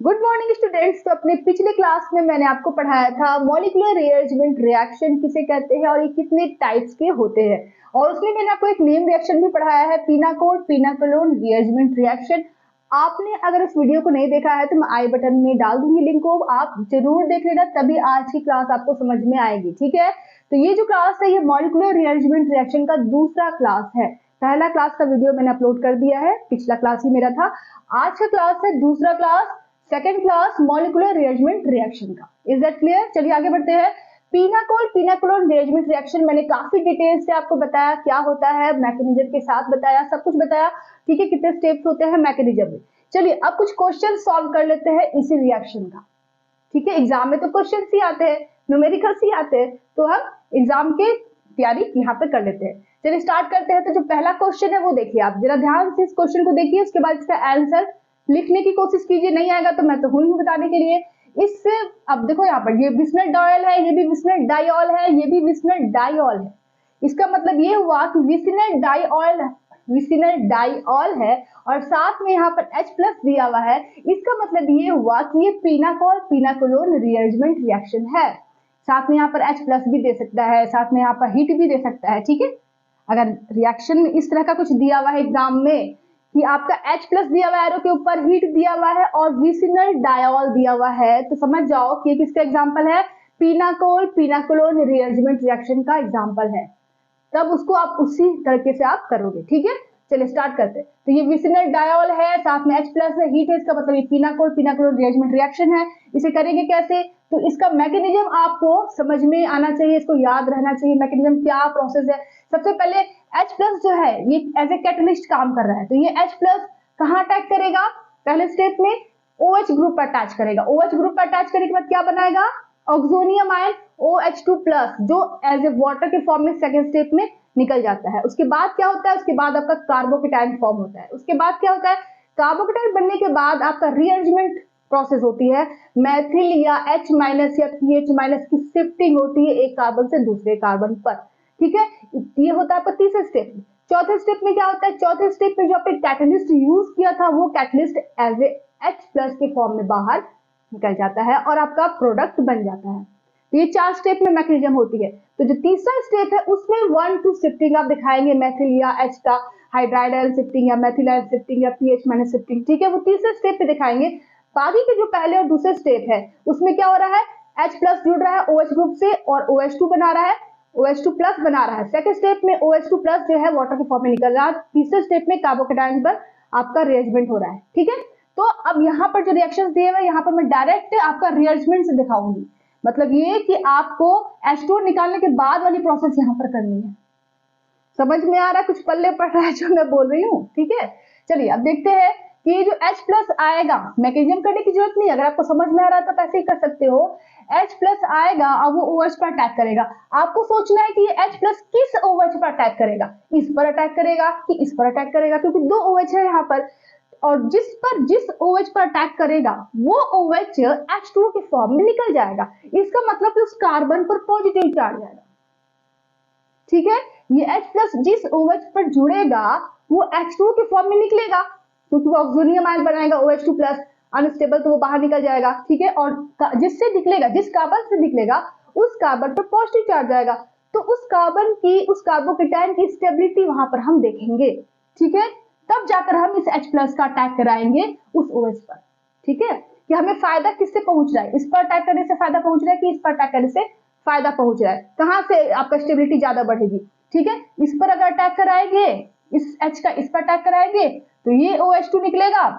Good morning students. तो अपने पिछले क्लास में मैंने आपको पढ़ाया था मॉलिक्यूलर रीअरेंजमेंट रिएक्शन किसे कहते हैं और ये कितने टाइप्स के होते हैं, और उसमें मैंने आपको एक नेम रिएक्शन भी पढ़ाया है, पिनाकोल पिनाकोलोन रीअरेंजमेंट रिएक्शन। आपने अगर इस वीडियो को नहीं देखा है तो मैं आई बटन में डाल दूंगी लिंक को, आप जरूर देख लेना, तभी आज की क्लास आपको समझ में आएगी। ठीक है, तो ये जो क्लास है ये मॉलिक्यूलर रीअरेंजमेंट रिएक्शन का दूसरा क्लास है। पहला क्लास का वीडियो मैंने अपलोड कर दिया है, पिछला क्लास ही मेरा था। आज का क्लास है दूसरा class, second class molecular rearrangement reaction का। Is that clear? चलिए आगे बढ़ते हैं। पिनाकोल पिनाकोलोन रीअरेंजमेंट रिएक्शन मैंने काफी डिटेल से आपको बताया क्या होता है, मैकेनिज्म के साथ बताया, सब कुछ बताया। ठीक है, कितने स्टेप्स होते हैं मैकेनिज्म में। चलिए अब कुछ क्वेश्चन सॉल्व कर लेते हैं इसी रिएक्शन का। ठीक है, एग्जाम में तो क्वेश्चन ही आते हैं, न्यूमेरिकल्स ही आते हैं, तो हम एग्जाम की तैयारी यहाँ पे कर लेते हैं। चलिए स्टार्ट करते हैं। तो जो पहला क्वेश्चन है वो देखिए, आप जरा ध्यान से इस क्वेश्चन को देखिए, उसके बाद इसका आंसर लिखने की कोशिश कीजिए। नहीं आएगा तो मैं तो हूं ही बताने के लिए। इससे अब देखो यहाँ पर ये बिस्मुथ डायल है, ये भी बिस्मुथ डाइऑल है, ये भी बिस्मुथ डाइऑल है। इसका मतलब ये हुआ कि विसिनल डाइऑल है और साथ में यहाँ पर H प्लस दिया हुआ है। इसका मतलब ये हुआ कि ये पिनाकोल पिनाकोलोन रीअरेंजमेंट रिएक्शन है। साथ में यहाँ पर H प्लस भी दे सकता है, साथ में यहाँ पर हीट भी दे सकता है। ठीक है, अगर रिएक्शन में इस तरह का कुछ दिया हुआ है एग्जाम में कि आपका H प्लस दिया हुआ है, एरो के ऊपर हीट दिया हुआ है और विसिनल डाइऑल दिया हुआ है, तो समझ जाओ कि किसका एग्जाम्पल है, पिनाकोल पिनाकोलोन रीअरेंजमेंट रिएक्शन का एग्जाम्पल है। तब उसको आप उसी तरीके से आप करोगे। ठीक है, चलिए स्टार्ट करते हैं। तो ये विसिनल डाइऑल है, साथ में H प्लस है, हीट है, इसका मतलब ये पिनाकोल पिनाकोलोन रीअरेंजमेंट रिएक्शन है। इसे करेंगे कैसे? तो इसका मैकेनिज्म आपको समझ में आना चाहिए, इसको याद रहना चाहिए मैकेनिज्म क्या प्रोसेस है। सबसे पहले H प्लस जो है ये एज ए कैटलिस्ट काम कर रहा है, तो ये H प्लस कहाँ अटैक करेगा? पहले स्टेप में OH ग्रुप पर अटैच करेगा। OH ग्रुप पर अटैच करने के बाद क्या बनाएगा? ऑक्सोनियम आयन OH2 प्लस, जो एज ए वाटर के फॉर्म में सेकेंड स्टेप में निकल जाता है। उसके बाद क्या होता है? उसके बाद आपका कार्बोकेटाइन फॉर्म होता है। उसके बाद क्या होता है? कार्बोकेटाइन बनने के बाद आपका रीअरेंजमेंट प्रोसेस होती है, मैथिल या H माइनस या PH माइनस की शिफ्टिंग होती है एक कार्बन से दूसरे कार्बन पर। ठीक है, ये होता है आपका तीसरे स्टेप में। चौथे स्टेप में क्या होता है? चौथे स्टेप में जो आपने कैटलिस्ट यूज किया था वो catalyst as a H plus के फॉर्म में बाहर निकल जाता है और आपका प्रोडक्ट बन जाता है। तो ये 4 स्टेप में मैकेनिज्म होती है। तो जो तीसरा स्टेप है उसमें 1-2 शिफ्टिंग आप दिखाएंगे, मैथिल या H का हाइड्राइड आयन शिफ्टिंग या मैथिल आयन शिफ्टिंग या PH माइनस शिफ्टिंग। ठीक है, वो तीसरे स्टेप पे दिखाएंगे। बाकी के जो पहले और दूसरे स्टेप है उसमें क्या हो रहा है? H प्लस जुड़ रहा है OH ग्रुप से और OH2 बना रहा है, OH2 प्लस बना रहा है। सेकंड स्टेप में OH2 प्लस जो है वाटर के फॉर्म में निकल रहा है। तीसरे स्टेप में कार्बोकेटाइन पर आपका रिअरेंजमेंट हो रहा है। ठीक है, तो अब यहाँ पर जो रिएक्शंस दिए हुए यहाँ पर मैं डायरेक्ट आपका रिअरेंजमेंट से दिखाऊंगी, मतलब ये कि आपको H2 निकालने के बाद वाली प्रोसेस यहाँ पर करनी है। समझ में आ रहा है? कुछ पल्ले पड़ रहा है जो मैं बोल रही हूँ। ठीक है, चलिए अब देखते हैं कि ये जो H प्लस आएगा, मैकेनिज्म करने की जरूरत नहीं, अगर आपको समझ में आ रहा है तो ऐसे ही कर सकते हो। H प्लस आएगा और वो OH पर अटैक करेगा। आपको सोचना है कि ये H प्लस किस OH पर अटैक करेगा, इस पर अटैक करेगा कि इस पर अटैक करेगा, क्योंकि 2 OH है यहाँ पर, और जिस OH पर अटैक करेगा वो OH H2O के फॉर्म में निकल जाएगा। इसका मतलब कि उस कार्बन पर पॉजिटिव चार्ज आएगा। ठीक है, ये H प्लस जिस OH पर जुड़ेगा वो H2O के फॉर्म में निकलेगा, क्योंकि वो ऑक्सोनियम आयन बनाएगा OH2 प्लस, अनस्टेबल तो वो बाहर निकल जाएगा। ठीक है, और जिससे निकलेगा, जिस कार्बन से निकलेगा उस कार्बन पर पॉजिटिव चार्ज आएगा, तो उस कार्बन की, उस कार्बोकेटाइन की स्टेबिलिटी वहां पर हम देखेंगे। ठीक है, तब जाकर हम इस H प्लस का अटैक कराएंगे उस OH पर। ठीक है, कि हमें फायदा किससे पहुंच रहा है, इस पर अटैक करने से फायदा पहुंच रहा है कि इस पर अटैक करने से फायदा पहुंच रहा है, कहां से आपका स्टेबिलिटी ज्यादा बढ़ेगी। ठीक है, इस पर अगर अटैक कराएंगे, इस H का इस पर अटैक कराएंगे तो ये OH2 निकलेगा।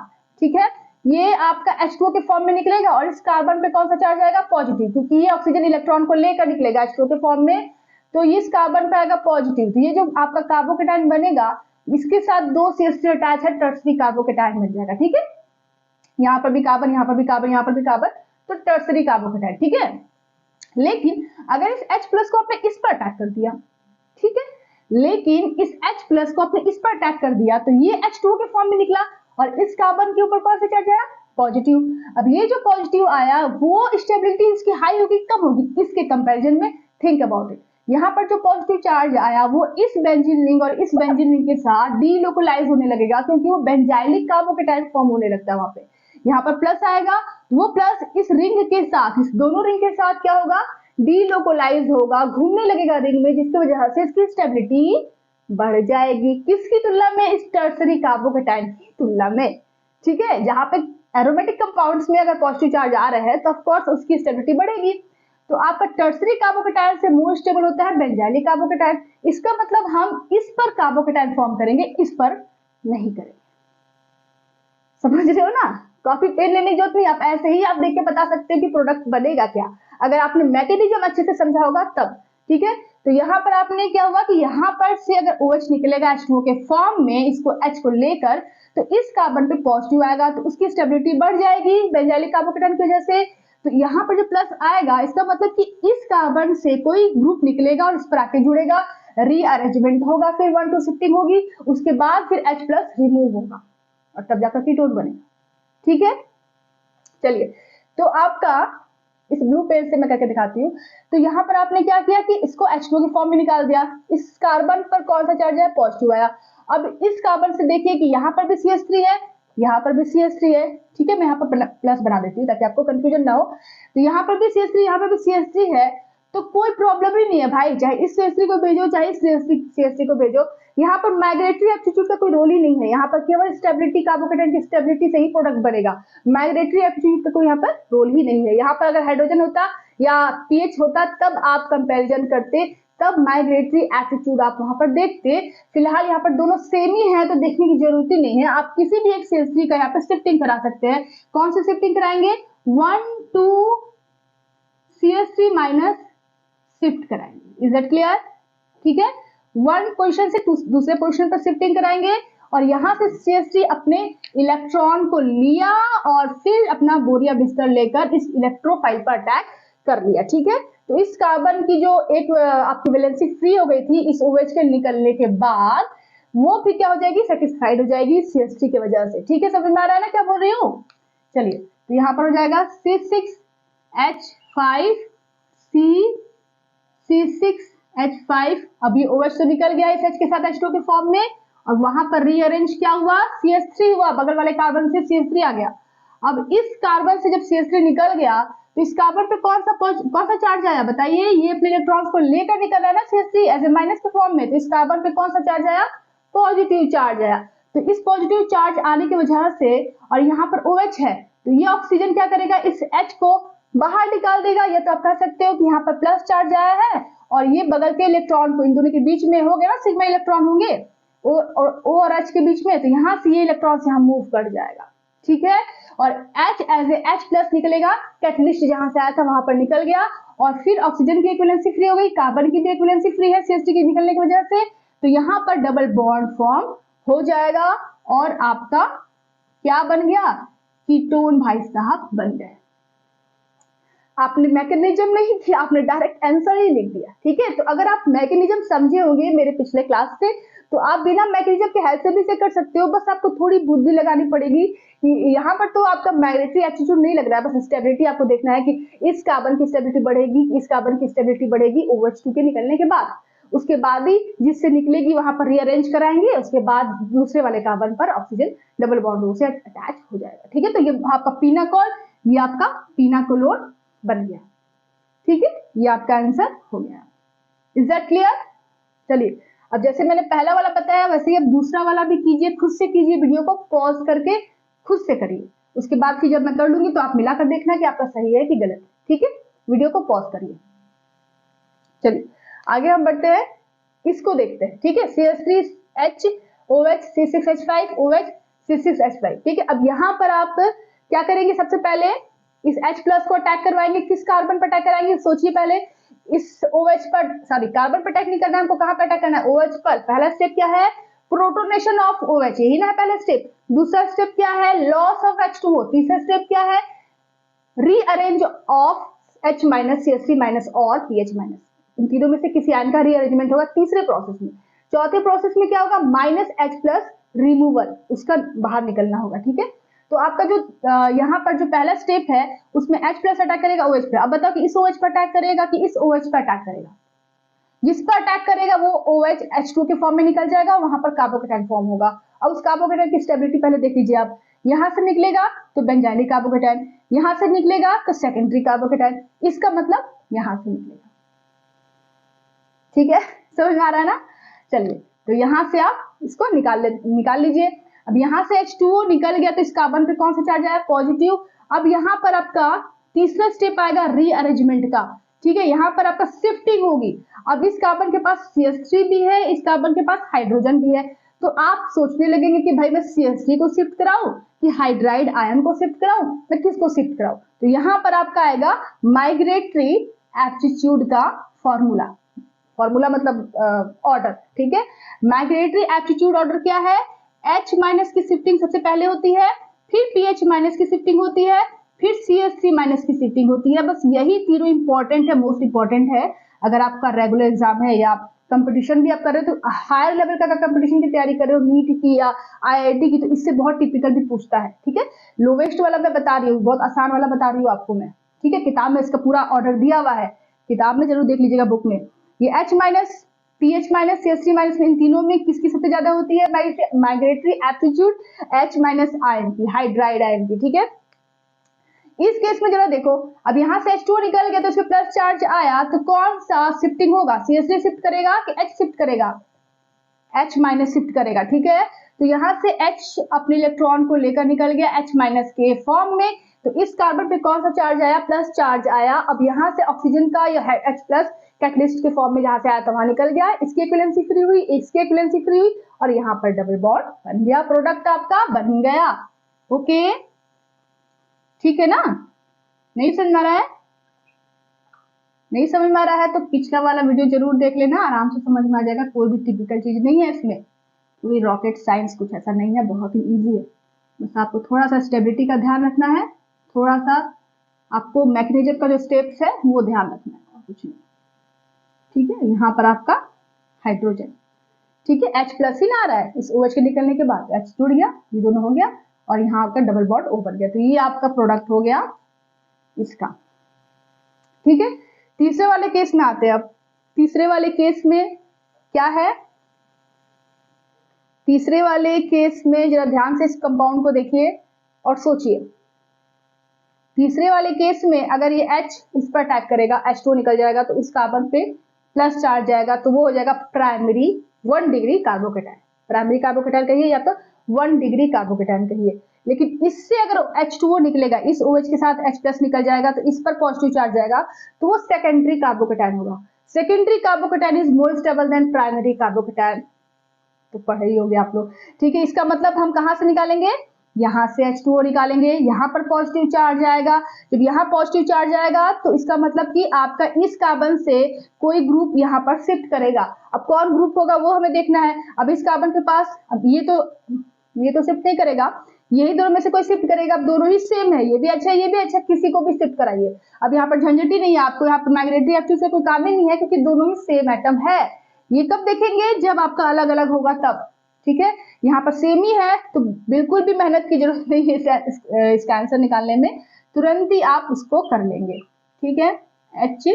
ठीक है, ये आपका H2O के फॉर्म में निकलेगा और इस कार्बन पे कौन सा चार्ज आएगा? पॉजिटिव, क्योंकि ये ऑक्सीजन इलेक्ट्रॉन को लेकर निकलेगा H2O के फॉर्म में, तो इस कार्बन पे आएगा पॉजिटिव। तो ये जो आपका कार्बोकेटाइन बनेगा इसके साथ 2 CH3 अटैच है, टर्सरी कार्बोकेटाइन बन जाएगा। ठीक है, यहाँ पर भी कार्बन, यहाँ पर भी कार्बन, यहाँ पर भी कार्बन, तो टर्सरी कार्बोकेटाइन। ठीक है, लेकिन अगर इस H प्लस को आपने इस पर अटैक कर दिया, ठीक है, लेकिन इस H प्लस को आपने इस पर अटैक कर दिया तो ये H2O के फॉर्म में निकला और इस कार्बन के ऊपर कौन सा चार्ज आया? पॉजिटिव। अब ये जो पॉजिटिव आया वो स्टेबिलिटी इसकी हाई होगी कम होगी इसके कंपैरिजन में? Think about it. यहाँ पर जो पॉजिटिव चार्ज आया वो इस बेंजीन रिंग और इस बेंजीन रिंग के साथ डीलोकलाइज होने लगेगा, क्योंकि वो बेंजाइलिक कार्बोकेटाइन फॉर्म होने लगता है वहां पे। यहाँ पर प्लस आएगा, वो प्लस इस रिंग के साथ, इस दोनों रिंग के साथ क्या होगा, डीलोकलाइज होगा, घूमने लगेगा रिंग में, जिसकी वजह से इसकी स्टेबिलिटी बढ़ जाएगी। किसकी तुलना में, इस टर्सरी कार्बोकेटाइन की तुलना में। ठीक है, जहां पे एरोमेटिक कंपाउंड्स में अगर पॉजिटिव चार्ज आ रहा है तो ऑफ कोर्स उसकी स्टेबिलिटी बढ़ेगी। तो आपका टर्सरी कार्बोकेटाइन से मोर स्टेबल होता है बेंजाइलिक कार्बोकेटाइन। इसका मतलब हम इस पर कार्बोकेटाइन फॉर्म करेंगे, इस पर नहीं करेंगे। समझ रहे हो ना, कॉपी पेन लेने की जरूरत नहीं, आप ऐसे ही आप देख के बता सकते हो कि प्रोडक्ट बनेगा क्या, अगर आपने मैकेनिज्म अच्छे से समझा होगा तब। ठीक है, तो यहाँ पर आपने क्या हुआ कि यहाँ पर से अगर OH निकलेगा H2O के फॉर्म में, इसको H को लेकर, तो इस कार्बन पे पॉजिटिव आएगा, तो उसकी स्टेबिलिटी बढ़ जाएगी बेंजाइलिक कार्बोकेटाइन की वजह से। तो यहाँ पर जो प्लस आएगा, इसका मतलब कि इस कार्बन से कोई ग्रुप निकलेगा और इस पर आके जुड़ेगा, रीअरेंजमेंट होगा, फिर 1 2 शिफ्टिंग होगी, उसके बाद फिर H+ रिमूव होगा और तब जाकर कीटोन बनेगा। ठीक है, चलिए, तो आपका इस ब्लू पेज से मैं करके दिखाती हूँ। तो यहाँ पर आपने क्या किया कि इसको H2O की फॉर्म में निकाल दिया, इस कार्बन पर कौन सा चार्ज है, पॉजिटिव आया। अब इस कार्बन से देखिए कि यहाँ पर भी CH3 है, यहाँ पर भी CH3 है। ठीक है, मैं यहाँ पर प्लस बना देती हूँ ताकि आपको कंफ्यूजन ना हो। तो यहाँ पर भी CH3, यहाँ पर भी CH3 है, तो कोई प्रॉब्लम ही नहीं है भाई, चाहे इस CH3 को भेजो चाहे इस CH3 को भेजो। यहाँ पर माइग्रेटरी एप्टीट्यूड का कोई रोल ही नहीं है, यहाँ पर केवल स्टेबिलिटी, कार्बोकेटाइन की स्टेबिलिटी से ही प्रोडक्ट बनेगा, माइग्रेटरी एप्टीट्यूड का कोई यहाँ पर रोल ही नहीं है। यहाँ पर अगर हाइड्रोजन होता या पीएच होता तब आप कंपैरिजन करते, तब माइग्रेटरी एप्टीट्यूड आप वहां पर देखते। फिलहाल यहाँ पर दोनों सेम ही है तो देखने की जरूरत ही नहीं है। आप किसी भी एक CH3 का यहाँ पर शिफ्टिंग करा सकते हैं। कौन सी शिफ्टिंग कराएंगे, 1 2 CH3 माइनस शिफ्ट कराएंगे। Is that clear? ठीक है, 1 पोजीशन से दूसरे पोजीशन पर शिफ्टिंग कराएंगे और यहाँ से CH3 अपने इलेक्ट्रॉन को लिया और फिर अपना बोरिया बिस्तर लेकर इस इलेक्ट्रोफाइल पर अटैक कर लिया। ठीक है, तो इस कार्बन की जो एक आपकी वैलेंसी फ्री हो गई थी इस OH के निकलने के बाद, वो फिर क्या हो जाएगी, सेटिस्फाइड हो जाएगी CH3 की वजह से। ठीक है, समझ में आ रहा है ना क्या बोल रही हूँ? चलिए, तो यहाँ पर हो जाएगा C6H5 अभी OH तो निकल गया इस H के साथ H2O के फॉर्म में, और वहां पर रीअरेंज क्या हुआ, CH3 हुआ, बगल वाले कार्बन से CH3 आ गया। अब इस कार्बन से जब CH3 निकल गया तो इस कार्बन पे कौन सा चार्ज आया बताइए, ये अपने इलेक्ट्रॉन्स को लेकर निकल रहा है ना CH3 एज ए माइनस के फॉर्म में, तो इस कार्बन पे कौन सा चार्ज आया, पॉजिटिव चार्ज आया। तो इस पॉजिटिव चार्ज आने की वजह से, और यहाँ पर OH है, तो ये ऑक्सीजन क्या करेगा, इस H को बाहर निकाल देगा। या तो आप कह सकते हो कि यहाँ पर प्लस चार्ज आया है और ये बगल के इलेक्ट्रॉन को, इन दोनों के बीच में हो गया ना, सिग्मा इलेक्ट्रॉन होंगे O और H के बीच में, तो यहाँ से ये इलेक्ट्रॉन यहाँ मूव कर जाएगा। ठीक है, और H एज ए H+ निकलेगा, कैटलिस्ट जहां से आया था वहां पर निकल गया, और फिर ऑक्सीजन की इक्विवेलेंसी फ्री हो गई, कार्बन की भी इक्विवेलेंसी फ्री है CH3 के निकलने की वजह से, तो यहाँ पर डबल बॉन्ड फॉर्म हो जाएगा और आपका क्या बन गया, कीटोन भाई साहब बन गए। आपने मैकेनिज्म नहीं किया, आपने डायरेक्ट आंसर ही लिख दिया। ठीक है, तो अगर आप मैकेनिज्म समझे होंगे मेरे पिछले क्लास से, तो आप बिना मैकेनिज्म के हेल्प से भी इसे कर सकते हो, बस आपको थोड़ी बुद्धि लगानी पड़ेगी। यहाँ पर तो आपका माइग्रेटरी एप्टीट्यूड नहीं लग रहा है, बस स्टेबिलिटी आपको देखना है कि इस कार्बन की स्टेबिलिटी बढ़ेगी, इस कार्बन की स्टेबिलिटी बढ़ेगी OH2 के निकलने के बाद, उसके बाद ही जिससे निकलेगी वहां पर रीअरेंज कराएंगे, उसके बाद दूसरे वाले कार्बन पर ऑक्सीजन डबल बॉन्ड से अटैच हो जाएगा। ठीक है, तो ये आपका पीनाकोल, ये आपका पीनाकोलोन बन गया। ठीक है, ये आपका आंसर हो गया। Is that clear? चलिए, अब जैसे मैंने पहला वाला बताया वैसे ही अब दूसरा वाला भी कीजिए, खुद से कीजिए, वीडियो को पॉज करके खुद से करिए, उसके बाद फिर जब मैं कर लूंगी तो आप मिलाकर देखना कि आपका सही है कि गलत है। ठीक है, वीडियो को पॉज करिए। चलिए आगे हम बढ़ते हैं, इसको देखते हैं। ठीक है, CH3H OH C6H5 OH C6H5। ठीक है, अब यहाँ पर आप क्या करेंगे, सबसे पहले इस H+ को अटैक करवाएंगे, किस कार्बन पर अटैक कराएंगे, सोचिए पहले। इस OH पर, सॉरी कार्बन पर अटैक नहीं करना है हमको, कहां पर अटैक करना है, OH पर। पहला स्टेप क्या है, प्रोटोनेशन ऑफ OH, यही ना है पहला स्टेप। दूसरा स्टेप क्या है, लॉस ऑफ H2O। तीसरा स्टेप क्या है, रीअरेंज ऑफ H- CH3- और PH-। इन तीनों में से किसी आयन का रीअरेंजमेंट होगा तीसरे प्रोसेस में। चौथे प्रोसेस में क्या होगा, -H+ रिमूवल, उसका बाहर निकलना होगा। ठीक है, तो आपका जो यहाँ पर जो पहला स्टेप है उसमें H+ अटैक करेगा OH पे। अब बताओ कि इस OH पर अटैक करेगा कि इस OH पर अटैक करेगा। जिस पर अटैक करेगा वो OH H2 के फॉर्म में निकल जाएगा, वहां पर कार्बोकेटाइन फॉर्म होगा। अब उस कार्बोकेटाइन की स्टेबिलिटी पहले देख लीजिए आप, यहाँ से निकलेगा तो बेंजाइलिक कार्बोकेटाइन, यहाँ से निकलेगा तो सेकेंडरी कार्बोकेटाइन, इसका मतलब यहाँ से निकलेगा। ठीक है, समझ में आ रहा है ना। चलिए, तो यहाँ से आप इसको निकाल लीजिए। अब यहाँ से H2O निकल गया तो इस कार्बन पे कौन सा चार्ज आया, पॉजिटिव। अब यहाँ पर आपका तीसरा स्टेप आएगा रीअरेंजमेंट का। ठीक है, यहाँ पर आपका शिफ्टिंग होगी। अब इस कार्बन के पास CH3 भी है, इस कार्बन के पास हाइड्रोजन भी है, तो आप सोचने लगेंगे कि भाई मैं CH3 को शिफ्ट कराऊं कि हाइड्राइड आयन को शिफ्ट कराऊं, मैं किसको शिफ्ट कराऊं। तो यहाँ पर आपका आएगा माइग्रेटरी एप्टीट्यूड का फॉर्मूला मतलब ऑर्डर। ठीक है, माइग्रेटरी एप्टीट्यूड ऑर्डर क्या है, H माइनस की शिफ्टिंग सबसे पहले होती है, फिर PH माइनस की शिफ्टिंग होती है, फिर CH3 माइनस की शिफ्टिंग होती है। बस यही तीनों इंपॉर्टेंट है, मोस्ट इंपॉर्टेंट है। अगर आपका रेगुलर एग्जाम है या कंपटीशन भी आप कर रहे हो, तो हायर लेवल का कंपटीशन की तैयारी कर रहे हो, नीट की या IIT की, तो इससे बहुत टिपिकल भी पूछता है। ठीक है, लोवेस्ट वाला मैं बता रही हूँ, बहुत आसान वाला बता रही हूँ आपको मैं। ठीक है, किताब में इसका पूरा ऑर्डर दिया हुआ है, किताब में जरूर देख लीजिएगा, बुक में। ये H minus, PH minus, CH3 minus, इन तीनों में किसकी सबसे ज्यादा होती है, migratory aptitude H minus ion की, हाइड्राइड आयन की। ठीक है, इस केस में जरा देखो, अब यहाँ से H2O निकल गया तो इसमें प्लस चार्ज आया, तो कौन सा शिफ्टिंग होगा, CH3 शिफ्ट करेगा कि H शिफ्ट करेगा, H माइनस शिफ्ट करेगा। ठीक है, तो यहाँ से H अपने इलेक्ट्रॉन को लेकर निकल गया H माइनस के फॉर्म में, तो इस कार्बन पे कौन सा चार्ज आया, प्लस चार्ज आया। अब यहाँ से ऑक्सीजन का या H प्लस कैटलिस्ट के फॉर्म में जहां से आया था वहां निकल गया, इसकी इक्विवेलेंसी फ्री हुई, इसकी इक्विवेलेंसी फ्री हुई, और यहाँ पर डबल बॉन्ड बन गया, प्रोडक्ट आपका बन गया। ओके, ठीक है ना। नहीं समझ में आ रहा है, नहीं समझ में आ रहा है तो पिछला वाला वीडियो जरूर देख लेना, आराम से समझ में आ जाएगा। कोई भी टिपिकल चीज नहीं है इसमें, कोई रॉकेट साइंस कुछ ऐसा नहीं है, बहुत ही इजी है। बस आपको थोड़ा सा स्टेबिलिटी का ध्यान रखना है, थोड़ा सा आपको मैकेनिज्म का जो स्टेप्स है वो ध्यान रखना है, और कुछ नहीं। ठीक है, यहाँ पर आपका हाइड्रोजन, ठीक है, H प्लस ही ना आ रहा है, इस OH के निकलने के बाद H जुड़ गया, ये दोनों हो गया, और यहाँ आपका डबल बॉन्ड O बन गया, तो ये आपका प्रोडक्ट हो गया इसका। ठीक है, तीसरे वाले केस में आते हैं। अब तीसरे वाले केस में क्या है, तीसरे वाले केस में जरा ध्यान से इस कंपाउंड को देखिए और सोचिए। तीसरे वाले केस में अगर ये H इस पर अटैक करेगा, H2 निकल जाएगा, तो इस कार्बन पे प्लस चार्ज जाएगा, तो वो हो जाएगा primary 1 degree carbocation. Primary carbocation कहिए या तो 1 डिग्री कार्बोकेटाइन कहिए। लेकिन इससे अगर H2O निकलेगा, इस OH के साथ H प्लस निकल जाएगा, तो इस पर पॉजिटिव चार्ज जाएगा, तो वो सेकेंडरी कार्बोकेटाइन होगा। Secondary carbocation is more stable then primary carbocation, तो पढ़े ही होंगे आप लोग। ठीक है, इसका मतलब हम कहां से निकालेंगे, यहाँ से H2O निकालेंगे, यहाँ पर पॉजिटिव चार्ज आएगा। जब यहाँ पॉजिटिव चार्ज आएगा तो इसका मतलब कि आपका इस कार्बन से कोई ग्रुप यहाँ पर शिफ्ट करेगा। अब कौन ग्रुप होगा वो हमें देखना है। अब इस कार्बन के पास, अब ये तो शिफ्ट नहीं करेगा, यही दोनों में से कोई शिफ्ट करेगा। अब दोनों ही सेम है, ये भी अच्छा है, ये भी अच्छा, किसी को भी शिफ्ट कराइए। अब यहाँ पर झंझट ही नहीं है आपको, यहाँ पर माइग्रेटरी एप्टीट्यूड से कोई काम ही नहीं है, क्योंकि दोनों ही सेम एटम है। ये कब देखेंगे, जब आपका अलग अलग होगा तब। ठीक है, यहाँ पर सेम ही है, तो बिल्कुल भी मेहनत की जरूरत नहीं है इसका आंसर निकालने में, तुरंत ही आप इसको कर लेंगे। ठीक है, H,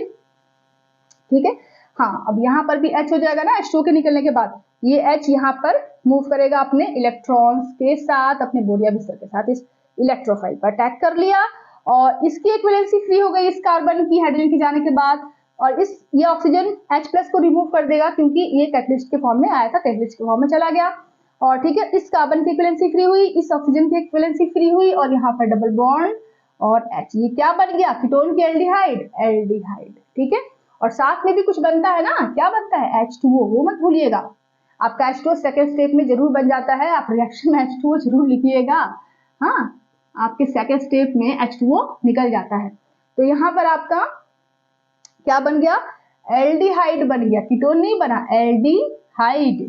ठीक है। हाँ, अब यहाँ पर भी H हो जाएगा ना, H2O के निकलने के बाद ये H यहाँ पर मूव करेगा अपने इलेक्ट्रॉन्स के साथ, अपने बोरिया बिस्तर के साथ, इस इलेक्ट्रोफाइल पर अटैक कर लिया, और इसकी इक्विवेलेंसी फ्री हो गई इस कार्बन की हाइड्रोजन के जाने के बाद, और ये ऑक्सीजन H प्लस को रिमूव कर देगा, क्योंकि ये कैटलिस्ट के फॉर्म में आया था, कैटलिस्ट के फॉर्म में चला गया। और ठीक है, इस कार्बन की इक्विवेलेंसी फ्री हुई, इस ऑक्सीजन की इक्विवेलेंसी फ्री हुई, और यहाँ पर डबल बॉन्ड और H, ये क्या बन गया, कीटोन की एल्डिहाइड। ठीक है, और साथ में भी कुछ बनता है ना, क्या बनता है, H2O, वो मत भूलिएगा। आपका H2O सेकेंड स्टेप में जरूर बन जाता है, आप रिएक्शन में H2O जरूर लिखिएगा। हाँ, आपके सेकेंड स्टेप में H2O निकल जाता है। तो यहाँ पर आपका क्या बन गया, एल्डिहाइड बन गया, कीटोन नहीं बना, एल्डिहाइड।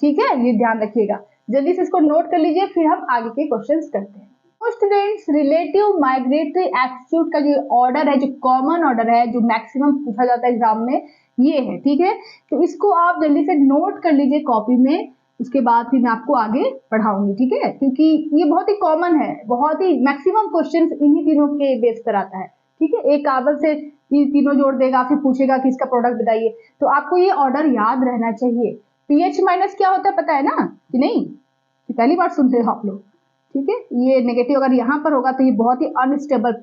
ठीक है, ये ध्यान रखिएगा, जल्दी से इसको नोट कर लीजिए, फिर हम आगे के क्वेश्चंस करते हैं। स्टूडेंट्स, रिलेटिव माइग्रेटरी एप्टीट्यूड का जो ऑर्डर है, जो कॉमन ऑर्डर है, जो मैक्सिमम पूछा जाता है एग्जाम में, ये है। ठीक है, तो इसको आप जल्दी से नोट कर लीजिए कॉपी में, उसके बाद फिर मैं आपको आगे पढ़ाऊंगी। ठीक है, क्योंकि ये बहुत ही कॉमन है, बहुत ही मैक्सिमम क्वेश्चन इन्हीं तीनों के बेस पर आता है। ठीक है, एक कार्बन से तीनों जोड़ देगा, फिर पूछेगा कि इसका प्रोडक्ट बताइए, तो आपको ये ऑर्डर याद रहना चाहिए। PH माइनस क्या होता है पता है ना, कि नहीं, कि पहली बार सुन रहे हो आप लोग। ठीक है, ये नेगेटिव अगर यहाँ पर होगा तो ये बहुत ही अनस्टेबल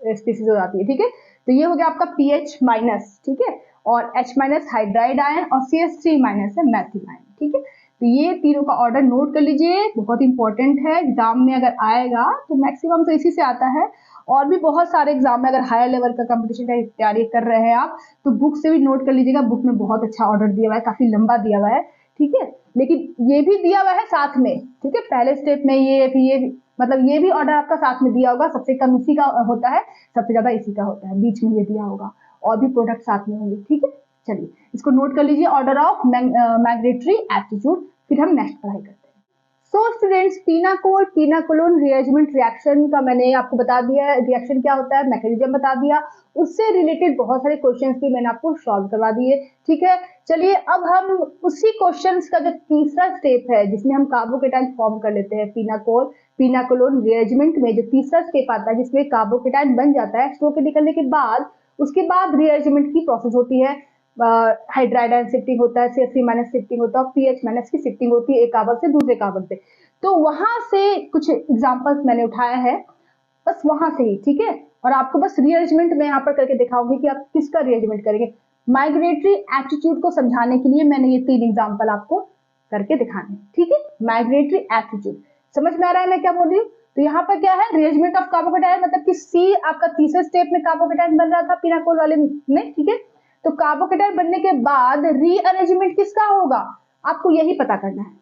स्पीसीज हो जाती है। ठीक है, तो ये हो गया आपका पीएच माइनस, ठीक है, और H माइनस हाइड्राइड आयन और CH3 माइनस है मैथिल आयन। ठीक है, तो ये तीनों का ऑर्डर नोट कर लीजिए, बहुत इंपॉर्टेंट है, एग्जाम में अगर आएगा तो मैक्सिमम तो इसी से आता है, और भी बहुत सारे एग्जाम में अगर हायर लेवल का कंपटीशन का तैयारी कर रहे हैं आप तो बुक से भी नोट कर लीजिएगा, बुक में बहुत अच्छा ऑर्डर दिया हुआ है, काफी लंबा दिया हुआ है। ठीक है, लेकिन ये भी दिया हुआ है साथ में, ठीक है, पहले स्टेप में ये फिर ये, मतलब ये भी ऑर्डर आपका साथ में दिया होगा, सबसे कम इसी का होता है, सबसे ज्यादा इसी का होता है, बीच में ये दिया होगा, और भी प्रोडक्ट साथ में होंगे। ठीक है, चलिए इसको नोट कर लीजिए, ऑर्डर ऑफ मैग्नेटरी एप्टीट्यूड, फिर हम नेक्स्ट पढ़ाई करते हैं। सो स्टूडेंट्स, पीनाकोल पीनाकोलोन रिएरेंजमेंट रिएक्शन का मैंने आपको बता दिया है, रिएक्शन क्या होता है, मैकेनिज्म बता दिया, उससे रिलेटेड बहुत सारे क्वेश्चंस भी मैंने आपको सॉल्व करवा दिए। ठीक है, चलिए अब हम उसी क्वेश्चंस का जो तीसरा स्टेप है जिसमें हम कार्बोकेटाइन फॉर्म कर लेते हैं, पीनाकोल पीनाकोलोन रिएरेंजमेंट में जो तीसरा स्टेप आता है जिसमें कार्बोकेटाइन बन जाता है स्टोर के निकलने के बाद, उसके बाद रिएरेंजमेंट की प्रोसेस होती है, हाइड्राइड आयन शिफ्टिंग होता है, CH3 माइनस शिफ्टिंग होता है, पीएच माइनस की शिफ्टिंग होती है एक कार्बन से दूसरे कार्बन पे। तो वहां से कुछ एग्जांपल्स मैंने उठाया है, बस वहां से ही। ठीक है, और आपको बस रीअरेंजमेंट में यहाँ पर करके दिखाऊंगी कि आप किसका रीअरेंजमेंट करेंगे। माइग्रेटरी एप्टीट्यूड को समझाने के लिए मैंने ये 3 एग्जाम्पल आपको करके दिखाने। ठीक है, माइग्रेटरी एप्टीट्यूड समझ में आ रहा है मैं क्या बोल रही हूँ। तो यहाँ पर क्या है, रीअरेंजमेंट ऑफ कार्बोकेटाइन, मतलब कि सी आपका तीसरे स्टेप में कार्बोकेटाइन बन रहा था पीनाकोल वाले में। ठीक है, तो कार्बोकेटाइन बनने के बाद रीअरेंजमेंट किसका होगा, आपको यही पता करना है।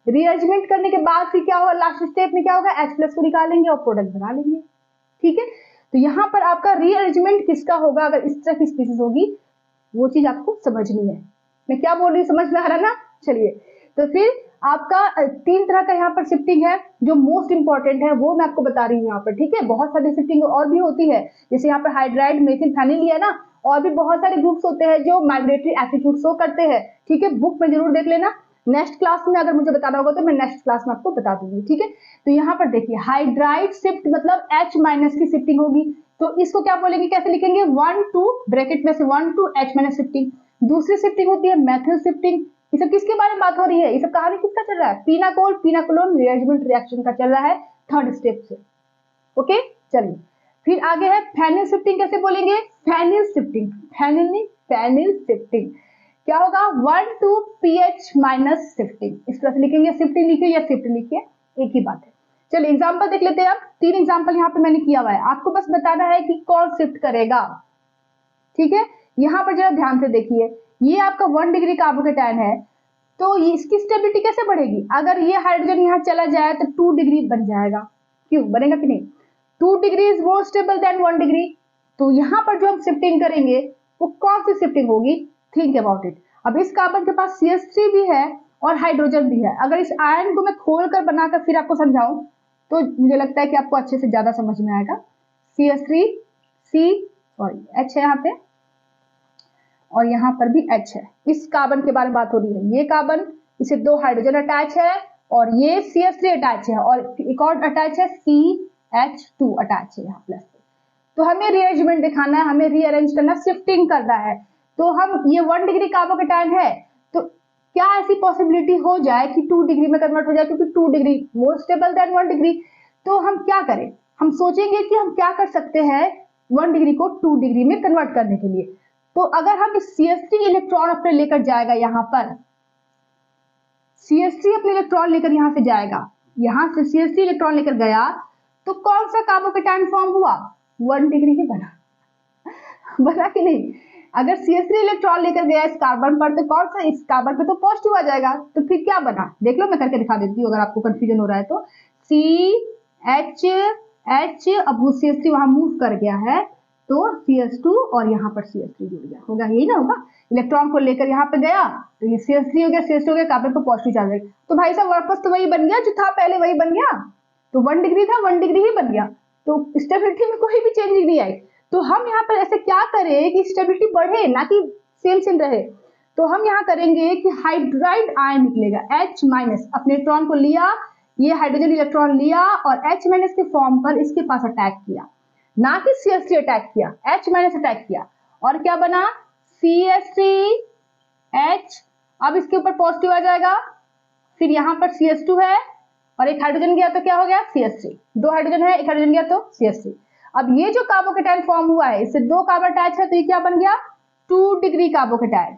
रीअरेंजमेंट करने के बाद फिर क्या होगा, लास्ट स्टेप में क्या होगा, H+ को निकालेंगे और प्रोडक्ट बना लेंगे। ठीक है, तो यहाँ पर आपका रीअरेंजमेंट किसका होगा, अगर इस तरह की स्पीसीज होगी वो चीज आपको समझनी है, मैं क्या बोल रही हूँ, समझ में आ रहा ना। चलिए, तो फिर आपका 3 तरह का यहाँ पर शिफ्टिंग है, जो मोस्ट इंपॉर्टेंट है वो मैं आपको बता रही हूँ यहाँ पर। ठीक है, बहुत सारी शिफ्टिंग और भी होती है, जैसे यहाँ पर हाइड्राइड मेथिल फेनिल लिया ना, और भी बहुत सारे ग्रुप्स होते हैं जो माइग्रेटरी एप्टीट्यूड शो करते हैं। ठीक है, बुक में जरूर देख लेना, नेक्स्ट क्लास में अगर मुझे बताना होगा तो मैं नेक्स्ट क्लास में आपको बता दूंगी। ठीक है, तो यहाँ पर देखिए हाइड्राइड शिफ्ट मतलब H माइनस की शिफ्टिंग होगी, तो इसको क्या बोलेंगे, कैसे लिखेंगे, 1 to ब्रैकेट में से 1 to H माइनस शिफ्टिंग। दूसरी शिफ्टिंग होती है मैथिल शिफ्टिंग। ये सब किसके बारे में बात हो रही है, ये सब कहानी किसका चल रहा है, पीनाकोल पीनाकोलोन रिएरेंजमेंट रिएक्शन का चल रहा है, थर्ड स्टेप से। ओके, चलिए फिर आगे है फेनिल शिफ्टिंग, कैसे बोलेंगे, फेनिल शिफ्टिंग, फेनिल नहीं फेनिल शिफ्टिंग क्या होगा, 1 to pH माइनस शिफ्टिंग, इस तरह से लिखेंगे, शिफ्टिंग लिखिए या शिफ्ट लिखिए, एक ही बात है। चलिए एग्जांपल देख लेते हैं अब, 3 एग्जांपल यहाँ पे मैंने किया हुआ है, आपको बस बताना है कि कौन शिफ्ट करेगा। ठीक है, यहाँ पर जरा ध्यान से देखिए, ये आपका 1 डिग्री कार्बोकेटाइन है, तो इसकी स्टेबिलिटी कैसे बढ़ेगी, अगर ये हाइड्रोजन यहाँ चला जाए तो 2 डिग्री बन जाएगा, क्यों बनेगा कि नहीं, 2 degree is more stable then 1 degree. तो यहाँ पर जो हम शिफ्टिंग करेंगे वो कौन सी शिफ्टिंग होगी, थिंक अबाउट इट। अब इस कार्बन के पास CH3 भी है और हाइड्रोजन भी है, अगर इस आयन को मैं खोलकर बनाकर फिर आपको समझाऊं तो मुझे लगता है कि आपको अच्छे से ज्यादा समझ में आएगा। CH3 H है यहाँ पे, और यहाँ पर भी H है, इस कार्बन के बारे में बात हो रही है, ये कार्बन, इसे 2 हाइड्रोजन अटैच है और ये CH3 अटैच है और एक और अटैच है CH2 अटैच है यहाँ प्लस। तो हमें रीअरेंजमेंट दिखाना है, हमें रीअरेंज करना, शिफ्टिंग करना है। तो हम ये 1 डिग्री कार्बोकेटाइन है, तो क्या ऐसी पॉसिबिलिटी हो जाए कि 2 डिग्री में कन्वर्ट हो जाए, क्योंकि 2 degree more stable then 1 degree. तो हम क्या करें, हम सोचेंगे कि हम क्या कर सकते हैं 1 डिग्री को 2 डिग्री में कन्वर्ट करने के लिए। तो अगर हम इस CH3 इलेक्ट्रॉन अपने लेकर जाएगा, यहाँ पर CH3 अपने इलेक्ट्रॉन लेकर यहाँ से जाएगा, यहाँ से CH3 इलेक्ट्रॉन लेकर गया, तो कौन सा कार्बोकेटाइन फॉर्म हुआ, 1 डिग्री ही बना, बना कि नहीं। अगर CH3 इलेक्ट्रॉन लेकर गया इस कार्बन पर, तो कौन सा, इस कार्बन पे तो पॉजिटिव आ जाएगा, तो फिर क्या बना, देख लो मैं करके दिखा देती हूँ अगर आपको कंफ्यूजन हो रहा है तो। CH अब वो CH3 वहां मूव कर गया है, तो CH2 और यहाँ पर CH3 जुड़ गया, होगा यही ना, होगा इलेक्ट्रॉन को लेकर यहाँ पे गया तो ये CH3 हो गया, CH2 हो गया, कार्बन पर पॉजिटिव चार्ज है, तो भाई साहब वापस तो वही बन गया जो था पहले, वही बन गया, तो 1 डिग्री था 1 डिग्री ही बन गया, तो स्टेबिलिटी में कोई भी चेंज नहीं आई। तो हम यहाँ पर ऐसे क्या करें कि स्टेबिलिटी बढ़े, ना कि सेम रहे। तो हम यहाँ करेंगे कि हाइड्राइड आयन निकलेगा, H माइनस अपने इलेक्ट्रॉन को लिया, ये हाइड्रोजन इलेक्ट्रॉन लिया और H माइनस के फॉर्म पर इसके पास अटैक किया, ना कि CH3 अटैक किया, H माइनस अटैक किया, और क्या बना, CH3H। अब इसके ऊपर पॉजिटिव आ जाएगा, फिर यहाँ पर CH2 है और एक हाइड्रोजन गया तो क्या हो गया CH3, 2 हाइड्रोजन है, एक हाइड्रोजन गया तो CH3। अब ये जो कार्बोकेटायन फॉर्म हुआ है इससे 2 कार्बन अटैच है तो ये क्या बन गया 2 डिग्री कार्बोकेटायन,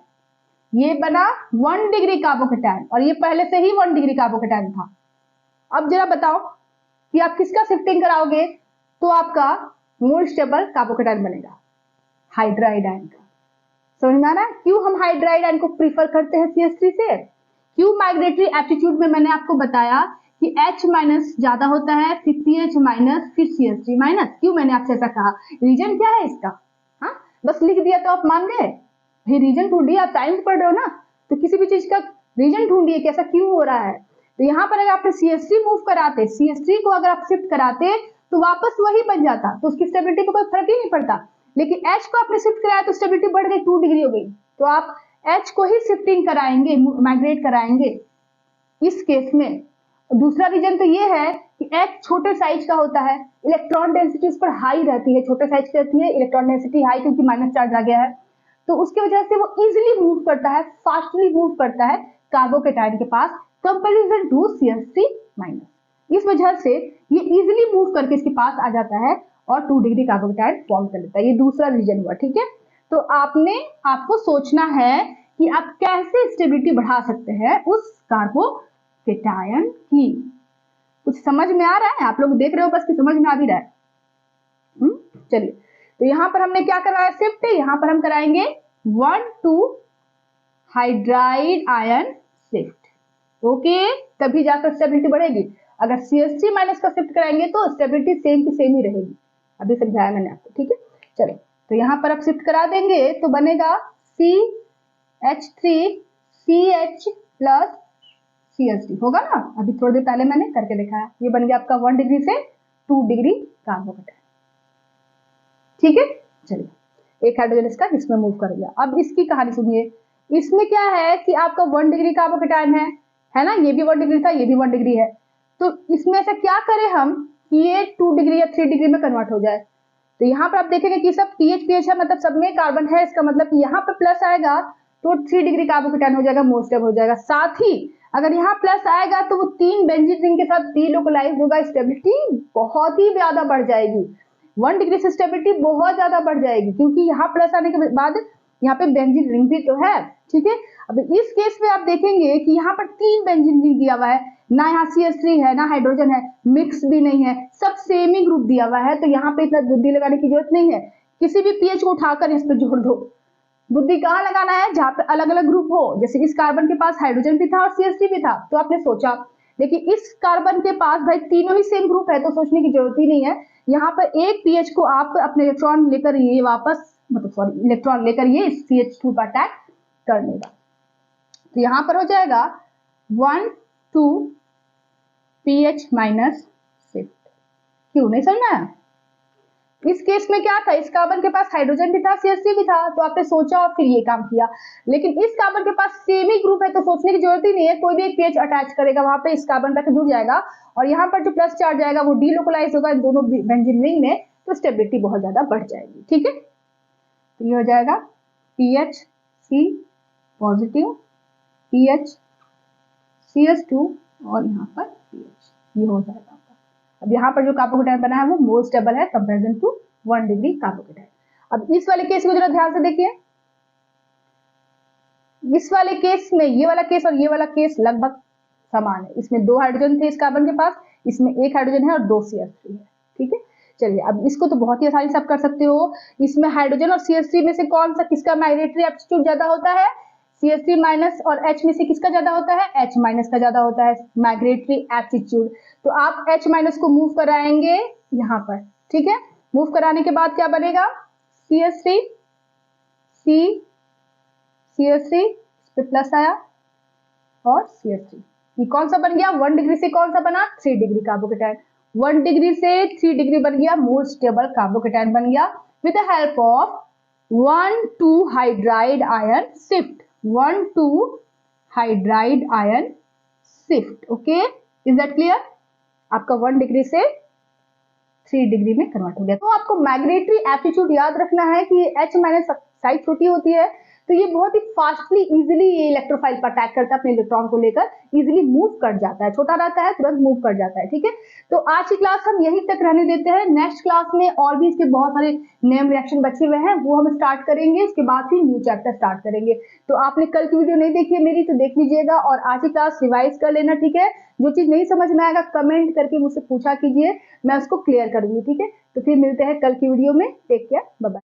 ये बना 1 डिग्री कार्बोकेटायन और ये पहले से ही 1 डिग्री कार्बोकेटायन था। अब जरा बताओ कि आप किसका शिफ्टिंग कराओगे तो आपका मोल स्टेबल कार्बोकेटायन बनेगा हाइड्राइड आयन का। समझ में आ रहा है क्यों हम हाइड्राइड आयन को प्रीफर करते हैं CH3 से? क्यों माइग्रेटरी एप्टीट्यूड में मैंने आपको बताया कि H माइनस ज्यादा होता है, फिर CH माइनस, फिर CH3 माइनस। क्यों मैंने आपसे ऐसा कहा? रीजन क्या है इसका? हाँ, बस लिख दिया तो आप मान गए? भाई रीजन ढूंढिए, आप साइंस पढ़ रहे हो ना, तो किसी भी चीज का रीजन ढूंढिए कि ऐसा क्यों हो रहा है। तो यहाँ पर अगर आपने CH3 मूव कराते, CH3 को अगर आप शिफ्ट कराते तो वापस वही बन जाता, तो उसकी स्टेबिलिटी को कोई फर्क ही नहीं पड़ता। लेकिन H को आपने शिफ्ट कराया तो स्टेबिलिटी बढ़ गई, 2 डिग्री हो गई, तो आप H को ही शिफ्टिंग कराएंगे, माइग्रेट कराएंगे इस केस में। दूसरा रीजन तो ये है कि H छोटे साइज का होता है, इलेक्ट्रॉन डेंसिटी उस पर हाई रहती है, छोटे साइज की रहती है, इलेक्ट्रॉन डेंसिटी हाई क्योंकि माइनस चार्ज आ गया है, तो उसकी वजह से वो इजिली मूव करता है, फास्टली मूव करता है कार्बोकेटायन के पास कंपैरिजन टू CH3 माइनस। इस वजह से ये इजिली मूव करके इसके पास आ जाता है और 2 डिग्री कार्बोकेटायन फॉर्म कर लेता है। ये दूसरा रीजन हुआ, ठीक है। तो आपको सोचना है कि आप कैसे स्टेबिलिटी बढ़ा सकते हैं उस कार्बोकेटायन की। कुछ समझ में आ रहा है? आप लोग देख रहे हो बस कि समझ में आ भी रहा है? चलिए, तो यहां पर हमने क्या करवाया शिफ्ट, यहां पर हम कराएंगे 1,2 हाइड्राइड आयन शिफ्ट। ओके, तभी जाकर स्टेबिलिटी बढ़ेगी। अगर CH3 माइनस का शिफ्ट कराएंगे तो स्टेबिलिटी सेम की सेम ही रहेगी, अभी समझाया मैंने आपको, ठीक है। चलो, तो यहां पर आप शिफ्ट करा देंगे तो बनेगा CH3CH प्लस CH3 होगा ना, अभी थोड़ी देर पहले मैंने करके दिखाया। ये बन गया आपका 1 डिग्री से 2 डिग्री कार्बोकेटायन, ठीक है। चलिए, एक हाइड्रोजन इसका इसमें मूव कर गया। अब इसकी कहानी सुनिए। इसमें क्या है कि आपका 1 डिग्री कार्बोकेटायन है ना, ये भी 1 डिग्री था, ये भी 1 डिग्री है, तो इसमें से क्या करें हम कि ये 2 डिग्री या 3 डिग्री में कन्वर्ट हो जाए। तो यहाँ पर आप देखेंगे कि सब PH है, मतलब सब में कार्बन है, इसका मतलब कि यहाँ पर प्लस आएगा तो 3 डिग्री कार्बोकेटायन हो जाएगा, मोल स्टेबल हो जाएगा। साथ ही अगर यहाँ प्लस आएगा तो वो 3 बेंजीन रिंग के साथ डीलोकलाइज होगा, स्टेबिलिटी बहुत ही ज्यादा बढ़ जाएगी। 1 डिग्री से स्टेबिलिटी बहुत ज्यादा बढ़ जाएगी क्योंकि यहाँ प्लस आने के बाद यहाँ पे बेंजीन रिंग भी तो है, ठीक है। अब इस केस में आप देखेंगे कि यहाँ पर 3 बेंजीन रिंग दिया हुआ है, ना यहाँ CH3 है ना हाइड्रोजन है, मिक्स भी नहीं है, सब सेम ही ग्रुप दिया हुआ है, तो यहाँ पे इतना बुद्धि लगाने की जरूरत नहीं है। किसी भी पीएच को उठाकर इस पर जोड़ दो। बुद्धि कहाँ लगाना है? जहाँ पे अलग अलग ग्रुप हो। जैसे इस कार्बन के पास हाइड्रोजन भी था और CH3 भी था, तो आपने सोचा, लेकिन इस कार्बन के पास भाई तीनों ही सेम ग्रुप है, तो सोचने की जरूरत ही नहीं है। यहाँ पर एक पीएच को आप अपने इलेक्ट्रॉन लेकर ये वापस, मतलब सॉरी, इलेक्ट्रॉन लेकर ये CH2 पर अटैक कर लेगा। तो यहाँ पर हो जाएगा 1,2 pH माइनस शिफ्ट। क्यों नहीं समझना है? इस केस में क्या था, इस कार्बन के पास हाइड्रोजन भी था, CH3 भी था, तो आपने सोचा और फिर ये काम किया। लेकिन इस कार्बन के पास सेम ही ग्रुप है, तो सोचने की जरूरत ही नहीं है, कोई भी एक पीएच अटैच करेगा वहां पे, इस कार्बन तक जुड़ जाएगा और यहाँ पर जो प्लस चार्ज आएगा वो डीलोकलाइज होगा इन दोनों बेंजीन रिंग में, तो स्टेबिलिटी बहुत ज्यादा बढ़ जाएगी, ठीक है। तो ये हो जाएगा PHC पॉजिटिव, PH CH2 और यहाँ पर PH, ये हो जाएगा। अब यहाँ पर जो कार्बोकेटायन बना है वो मोर स्टेबल है कंपैरिजन टू 1 डिग्री कार्बोकेटायन। अब इस वाले केस को जरा ध्यान से देखिए। इस वाले केस में ये वाला केस और ये वाला केस लगभग समान है। इसमें 2 हाइड्रोजन थे इस कार्बन के पास, इसमें 1 हाइड्रोजन है और 2 CH3 है, ठीक है। चलिए, अब इसको तो बहुत ही आसानी से आप कर सकते हो। इसमें हाइड्रोजन और CH3 में से कौन सा, किसका माइग्रेटरी एप्टीट्यूड ज्यादा होता है? CH3 माइनस और H में से किसका ज्यादा होता है? H माइनस का ज्यादा होता है माइग्रेटरी एप्टीट्यूड। तो आप H माइनस को मूव कराएंगे यहाँ पर, ठीक है। मूव कराने के बाद क्या बनेगा? CH3 CH3 इस पे प्लस आया और CH3, ये कौन सा बन गया? 1 डिग्री से कौन सा बना? 3 डिग्री कार्बोकेटायन। 1 डिग्री से 3 डिग्री बन गया मोर स्टेबल कार्बोकेटायन बन गया with the help of 1,2 hydride ion shift. 1,2 hydride ion shift. Okay, is that clear? आपका 1 डिग्री से 3 डिग्री में कन्वर्ट हो गया। तो आपको माइग्रेटरी एप्टीट्यूड याद रखना है कि H माइनस साइज छोटी होती है, तो ये बहुत ही फास्टली इजीली ये इलेक्ट्रोफाइल पर अटैक करता है, अपने इलेक्ट्रॉन को लेकर इजीली मूव कर जाता है, छोटा रहता है तुरंत मूव कर जाता है। ठीक है, तो आज की क्लास हम यहीं तक रहने देते हैं। नेक्स्ट क्लास में और भी इसके बहुत सारे नेम रिएक्शन बचे हुए हैं, वो हम स्टार्ट करेंगे, उसके बाद फिर न्यू चैप्टर स्टार्ट करेंगे। तो आपने कल की वीडियो नहीं देखी है मेरी तो देख लीजिएगा और आज की क्लास रिवाइज कर लेना। ठीक है, जो चीज नहीं समझ में आएगा कमेंट करके मुझसे पूछा कीजिए, मैं उसको क्लियर करूंगी। ठीक है, तो फिर मिलते हैं कल की वीडियो में। Take care, bye bye.